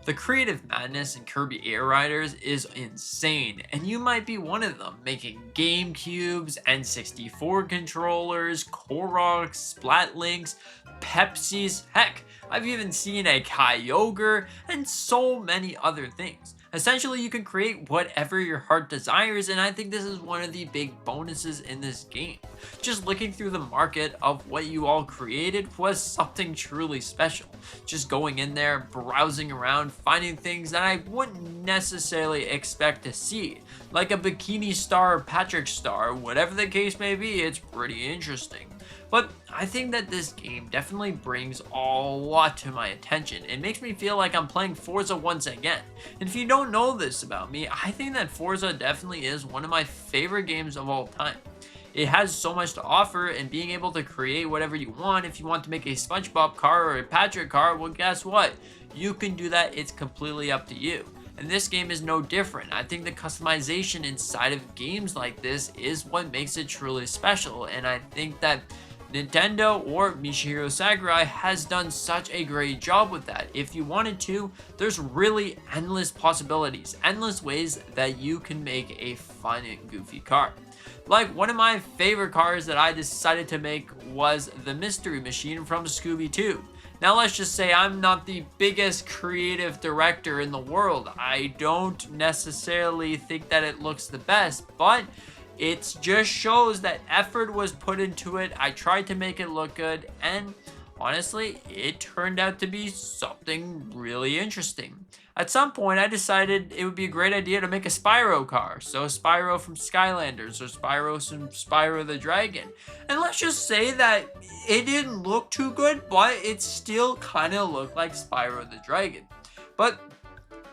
The creative madness in Kirby Air Riders is insane, and you might be one of them, making GameCubes, N64 controllers, Koroks, Splat Links, Pepsis, heck, I've even seen a Kyogre, and so many other things. Essentially, you can create whatever your heart desires, and I think this is one of the big bonuses in this game. Just looking through the market of what you all created was something truly special. Just going in there, browsing around, finding things that I wouldn't necessarily expect to see, like a Bikini Star or Patrick Star, whatever the case may be, it's pretty interesting. But I think that this game definitely brings a lot to my attention. It makes me feel like I'm playing Forza once again. And if you don't know this about me, I think that Forza definitely is one of my favorite games of all time. It has so much to offer, and being able to create whatever you want. If you want to make a SpongeBob car or a Patrick car, well, guess what? You can do that. It's completely up to you. And this game is no different. I think the customization inside of games like this is what makes it truly special. And I think that Nintendo or Michiru Sakurai has done such a great job with that. If you wanted to, there's really endless possibilities, endless ways that you can make a fun and goofy car. Like, one of my favorite cars that I decided to make was the Mystery Machine from Scooby-Doo. Now, let's just say I'm not the biggest creative director in the world. I don't necessarily think that it looks the best, but it just shows that effort was put into it. I tried to make it look good, and honestly, it turned out to be something really interesting. At some point, I decided it would be a great idea to make a Spyro car. So Spyro from Skylanders, or Spyro from Spyro the Dragon. And let's just say that it didn't look too good, but it still kind of looked like Spyro the Dragon. But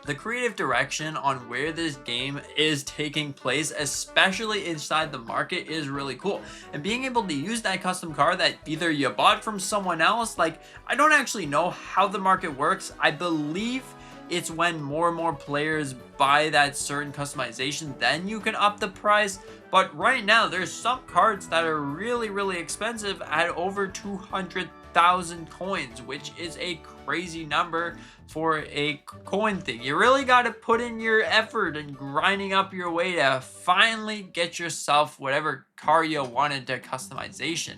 the creative direction on where this game is taking place, especially inside the market, is really cool. And being able to use that custom car that either you bought from someone else, like, I don't actually know how the market works. I believe it's when more and more players buy that certain customization, then you can up the price. But right now, there's some cards that are really expensive at over 200,000 coins, which is a crazy number for a coin thing. You really got to put in your effort and grinding up your way to finally get yourself whatever car you wanted to customization.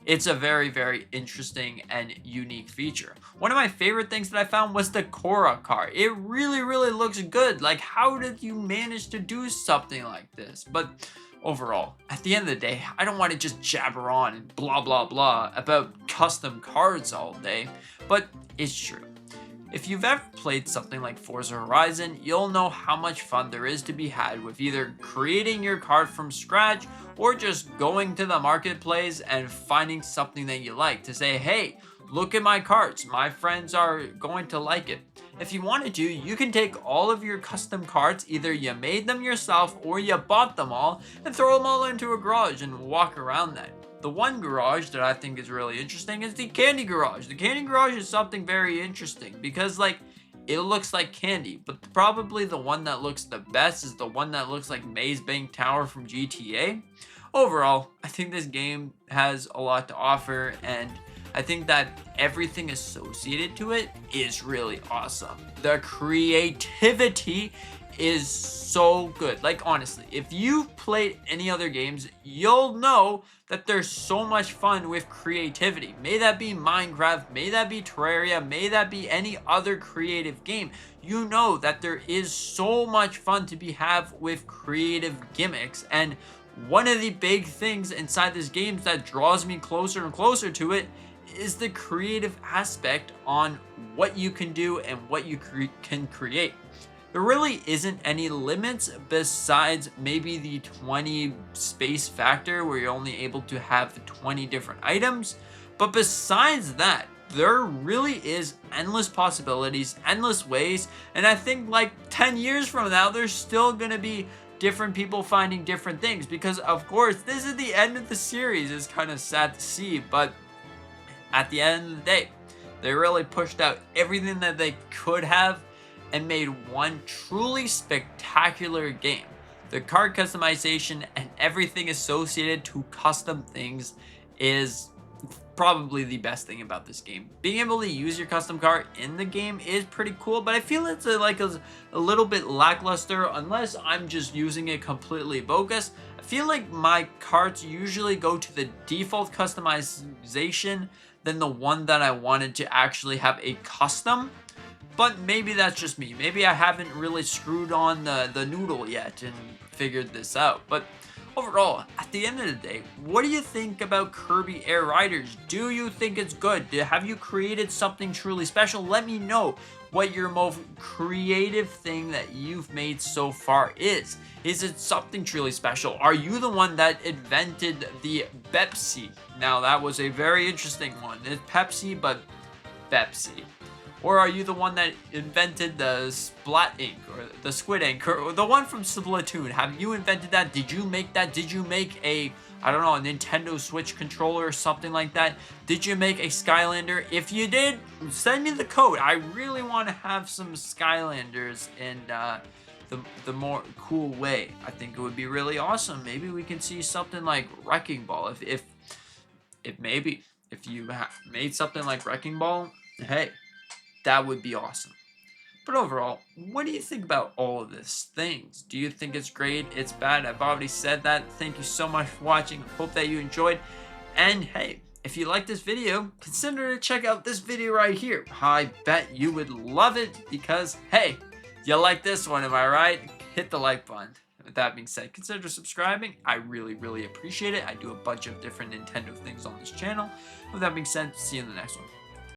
It's a very interesting and unique feature. One of my favorite things that I found was the Korra car. It really looks good. Like, how did you manage to do something like this? But overall, at the end of the day, I don't want to just jabber on and blah about custom cards all day, but it's true. If you've ever played something like Forza Horizon, you'll know how much fun there is to be had with either creating your card from scratch or just going to the marketplace and finding something that you like to say, hey, look at my cards, my friends are going to like it. If you wanted to, you can take all of your custom cards, either you made them yourself or you bought them all, and throw them all into a garage and walk around that. The one garage that I think is really interesting is the candy garage. The candy garage is something very interesting because, like, it looks like candy, but probably the one that looks the best is the one that looks like Maze Bank Tower from GTA. Overall, I think this game has a lot to offer, and I think that everything associated to it is really awesome. The creativity is so good. Like, honestly, if you've played any other games, you'll know that there's so much fun with creativity. May that be Minecraft, may that be Terraria, may that be any other creative game. You know that there is so much fun to be had with creative gimmicks, and one of the big things inside this game that draws me closer and closer to it is the creative aspect on what you can do and what you can create. There really isn't any limits besides maybe the 20 space factor where you're only able to have 20 different items. But besides that, there really is endless possibilities, endless ways. And I think like 10 years from now, there's still going to be different people finding different things. Because of course, this is the end of the series. It's kind of sad to see, but at the end of the day, they really pushed out everything that they could have and made one truly spectacular game. The card customization and everything associated to custom things is probably the best thing about this game. Being able to use your custom car in the game is pretty cool, but I feel it's a little bit lackluster unless I'm just using it completely bogus. I feel like my carts usually go to the default customization than the one that I wanted to actually have a custom. But maybe that's just me. Maybe I haven't really screwed on the noodle yet and figured this out. But overall, at the end of the day, what do you think about Kirby Air Riders? Do you think it's good? Have you created something truly special? Let me know what your most creative thing that you've made so far is. Is it something truly special? Are you the one that invented the Pepsi? Now, that was a very interesting one. It's Pepsi, but Pepsi. Or are you the one that invented the Splat ink or the Squid ink or the one from Splatoon? Have you invented that? Did you make that? Did you make a, I don't know, a Nintendo Switch controller or something like that? Did you make a Skylander? If you did, send me the code. I really want to have some Skylanders in the more cool way. I think it would be really awesome. Maybe we can see something like Wrecking Ball. If maybe if you made something like Wrecking Ball, hey, that would be awesome. But overall, what do you think about all of these things? Do you think it's great? It's bad? I've already said that. Thank you so much for watching. Hope that you enjoyed. And hey, if you like this video, consider to check out this video right here. I bet you would love it because, hey, you like this one, am I right? Hit the like button. With that being said, consider subscribing. I really appreciate it. I do a bunch of different Nintendo things on this channel. With that being said, see you in the next one.